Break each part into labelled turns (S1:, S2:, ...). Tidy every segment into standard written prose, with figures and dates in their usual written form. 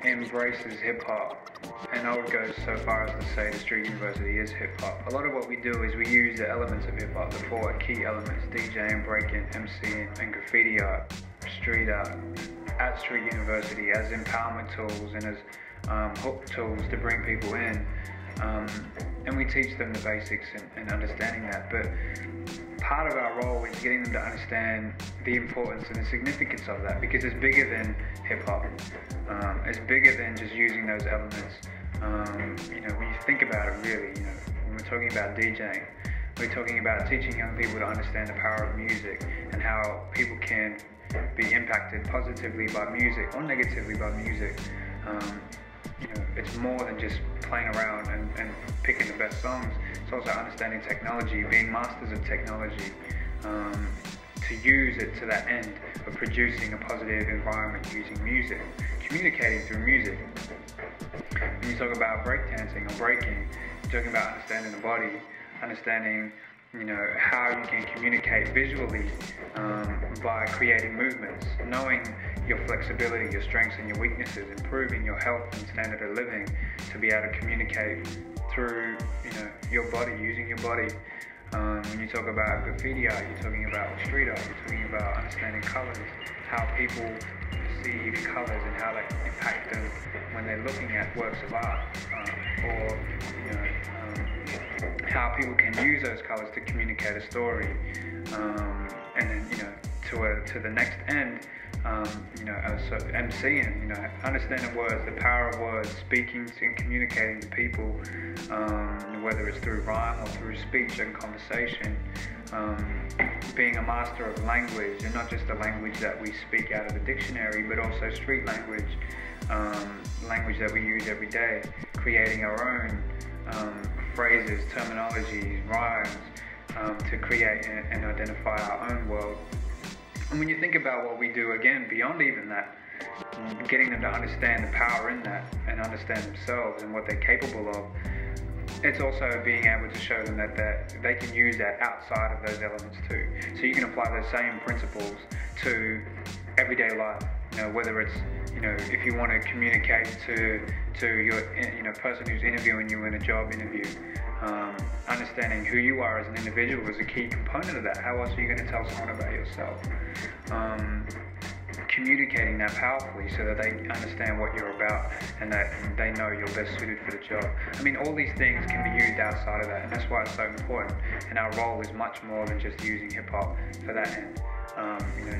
S1: embraces hip-hop, and I would go so far as to say the Street University is hip-hop. A lot of what we do is we use the elements of hip-hop, the four key elements: DJing, breaking, MCing, and graffiti art, street art, at Street University as empowerment tools and as hook tools to bring people in. And we teach them the basics and understanding that. But part of our role is getting them to understand the importance and the significance of that, because it's bigger than hip-hop. It's bigger than just using those elements. When you think about it really, when we're talking about DJing, we're talking about teaching young people to understand the power of music and how people can be impacted positively by music or negatively by music. It's more than just playing around and picking the best songs. It's also understanding technology, being masters of technology, to use it to that end of producing a positive environment using music, communicating through music. When you talk about breakdancing or breaking, you're talking about understanding the body, understanding how you can communicate visually by creating movements, knowing your flexibility, your strengths and your weaknesses, improving your health and standard of living to be able to communicate through your body, using your body. When you talk about graffiti art, you're talking about street art, you're talking about understanding colors, how people perceive colors and how they impact them when they're looking at works of art, or how people can use those colors to communicate a story, and then to the next end, so MCing, understanding words, the power of words, speaking and communicating to people, whether it's through rhyme or through speech and conversation, being a master of language, and not just the language that we speak out of the dictionary, but also street language, language that we use every day, creating our own phrases, terminologies, rhymes, to create and identify our own world. And when you think about what we do, again, beyond even that, getting them to understand the power in that and understand themselves and what they're capable of, it's also being able to show them that they can use that outside of those elements too. So you can apply those same principles to everyday life, whether it's, if you want to communicate to your person who's interviewing you in a job interview, understanding who you are as an individual is a key component of that. How else are you going to tell someone about yourself? Communicating that powerfully so that they understand what you're about and that they know you're best suited for the job. I mean, all these things can be used outside of that, and that's why it's so important. And our role is much more than just using hip-hop for that end.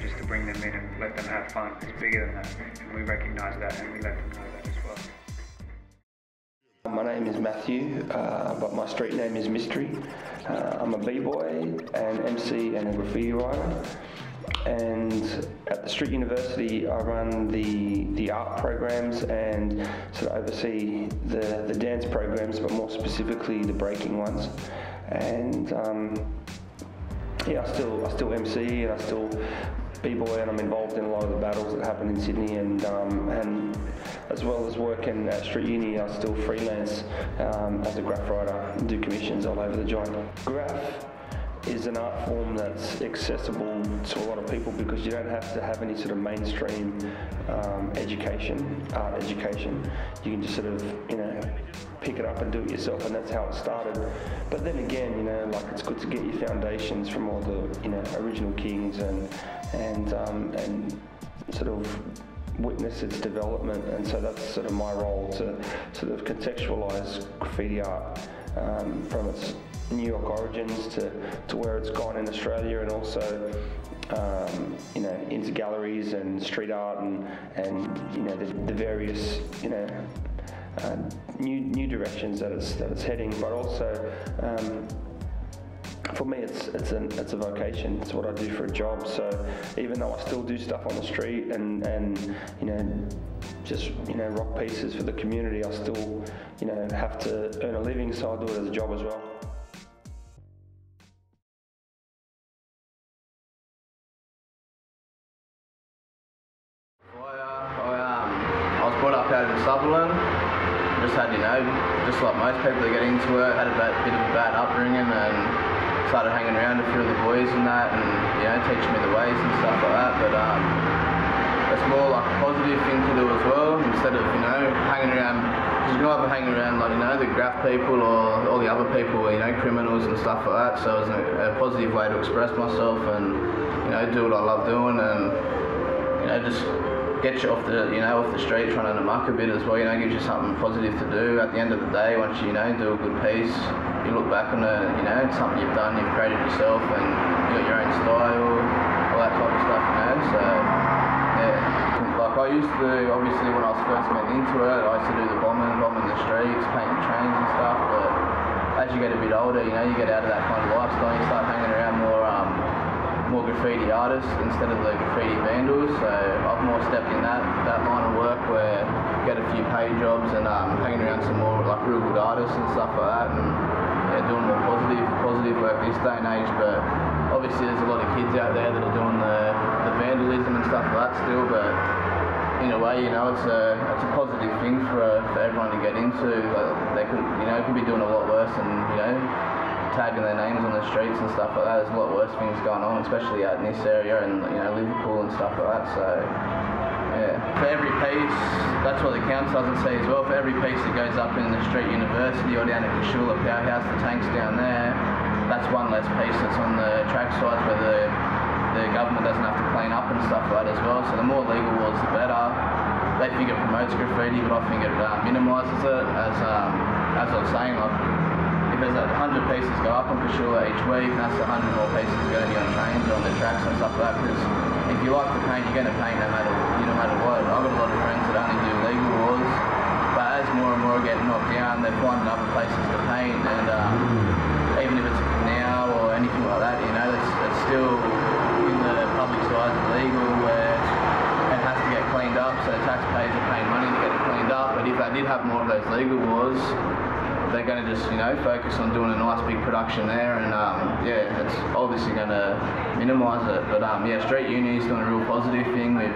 S1: Just to bring them in and let them have fun. It's bigger than that, and we recognise that and we let them know that as well.
S2: My name is Matthew, but my street name is Mystery. I'm a b-boy, an MC and a graffiti writer. And at the Street University I run the art programs and sort of oversee the dance programs, but more specifically the breaking ones. And I still MC and I still b-boy, and I'm involved in a lot of the battles that happen in Sydney, and as well as working at Street Uni, I still freelance as a graph writer and do commissions all over the joint. Graph is an art form that's accessible to a lot of people because you don't have to have any sort of mainstream art education. You can just sort of, pick it up and do it yourself, and that's how it started. But then again, it's good to get your foundations from all the, original kings and sort of witness its development. And so that's sort of my role to sort of contextualise graffiti art from its New York origins to where it's gone in Australia, and also into galleries and street art and the various new directions that it's heading. But also for me it's a vocation. It's what I do for a job. So even though I still do stuff on the street and just rock pieces for the community, I still have to earn a living, so I do it as a job as well.
S3: I was brought up out in Sutherland. Just had, just like most people that get into it, had a bit of a bad upbringing and started hanging around a few of the boys and that, and teaching me the ways and stuff like that. But it's more like positive thing to do as well, instead of, you know, hanging around. Because you can either hang around, like, you know, the graft people or all the other people, you know, criminals and stuff like that. So it was a positive way to express myself and, you know, do what I love doing and, you know, just get you off the, you know, off the street trying to muck a bit as well. You know, gives you something positive to do. At the end of the day, once you know, do a good piece, you look back on it, you know, it's something you've done, you've created yourself, and you got your own style, all that type of stuff, you know. So yeah, like I used to, obviously when I was first getting into it, I used to do the bombing the streets, painting trains and stuff. But as you get a bit older, you know, you get out of that kind of lifestyle, you start hanging around more graffiti artists instead of the graffiti vandals. So I've more stepped in that line of work where you get a few paid jobs and hanging around some more like real good artists and stuff like that, and yeah, doing more positive work this day and age. But obviously there's a lot of kids out there that are doing the vandalism and stuff like that still, but in a way, you know, it's a positive thing for everyone to get into. They could, you know, could be doing a lot worse and, you know, tagging their names on the streets and stuff like that. There's a lot worse things going on, especially out in this area and, you know, Liverpool and stuff like that. So yeah, for every piece, that's what the council doesn't say as well. For every piece that goes up in the Street University or down at Kashula Powerhouse, the tanks down there, that's one less piece that's on the track sides where the government doesn't have to clean up and stuff like that as well. So the more legal walls, the better. They think it promotes graffiti, but I think it minimises it. As I was saying, like, if there's 100 pieces go up on Kashula each week, and that's 100 more pieces going to be on trains or on the tracks and stuff like that. Because if you like to paint, you're going to paint no matter what. I've got a lot of friends that only do legal wars, but as more and more get knocked down, they're finding other places to paint, and even if it's a canal or anything like that, you know, it's still in the public side illegal where it has to get cleaned up. So taxpayers are paying money to get it cleaned up. But if they did have more of those legal wars, they're going to just, you know, focus on doing a nice big production there, and yeah, it's obviously going to minimise it. But yeah, Street Uni is doing a real positive thing with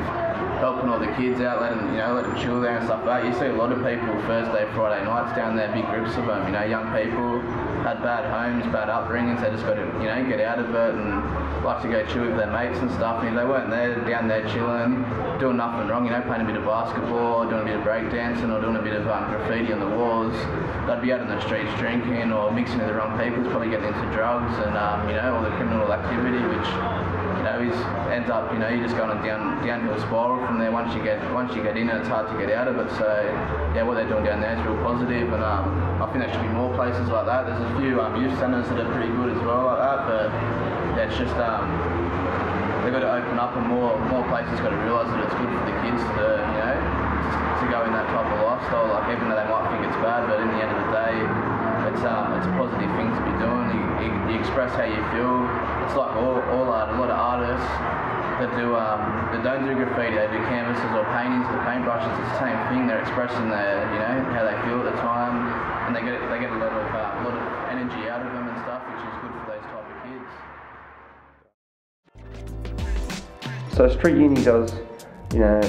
S3: helping all the kids out, let them chill there and stuff like that. You see a lot of people Thursday, Friday nights down there, big groups of them, you know, young people, had bad homes, bad upbringings, they just got to, you know, get out of it and like to go chill with their mates and stuff. And if they weren't there, down there chilling, doing nothing wrong, you know, playing a bit of basketball, doing a bit of breakdancing or doing a bit of graffiti on the walls, they'd be out in the streets drinking or mixing with the wrong people, probably getting into drugs and, you know, all the criminal activity, which, you know, ends up, you know, you just going on downhill spiral from there. Once you get in it, it's hard to get out of it. So yeah, what they're doing down there is real positive, and I think there should be more places like that. There's a few youth centres that are pretty good as well like that, but yeah, it's just they've got to open up, and more places got to realise that it's good for the kids to, you know, to go in that type of lifestyle. Like, even though they might think it's bad, but in the end of the day, it's a positive thing to be doing. You express how you feel. It's like all art. A lot of artists that don't do graffiti, they do canvases or paintings, the paintbrushes. It's the same thing. They're expressing their, you know, how they feel at the time, and they get a lot of energy out of them and stuff, which is good for those type of kids.
S2: So Street Uni does, you know,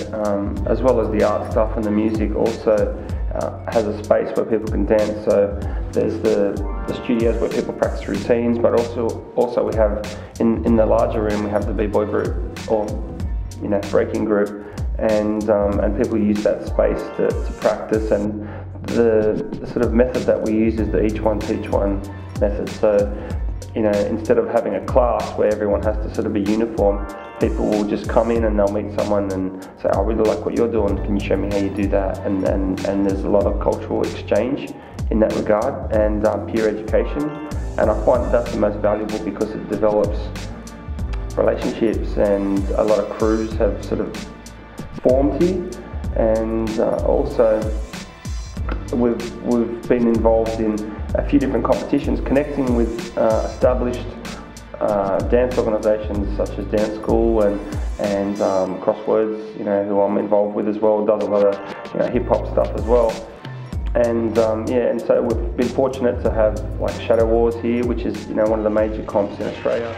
S2: as well as the art stuff and the music, also has a space where people can dance. So there's the studios where people practice routines, but also we have in the larger room we have the b-boy group, or, you know, breaking group, and people use that space to practice. And the sort of method that we use is the each one teach one method. So, you know, instead of having a class where everyone has to sort of be uniform, people will just come in and they'll meet someone and say, I really like what you're doing, can you show me how you do that? And there's a lot of cultural exchange in that regard, and peer education. And I find that's the most valuable because it develops relationships, and a lot of crews have sort of formed here. And also we've been involved in a few different competitions, connecting with established dance organisations such as Dance School and Crosswords, you know, who I'm involved with as well, does a lot of, you know, hip hop stuff as well. And yeah, and so we've been fortunate to have like Shadow Wars here, which is, you know, one of the major comps in Australia.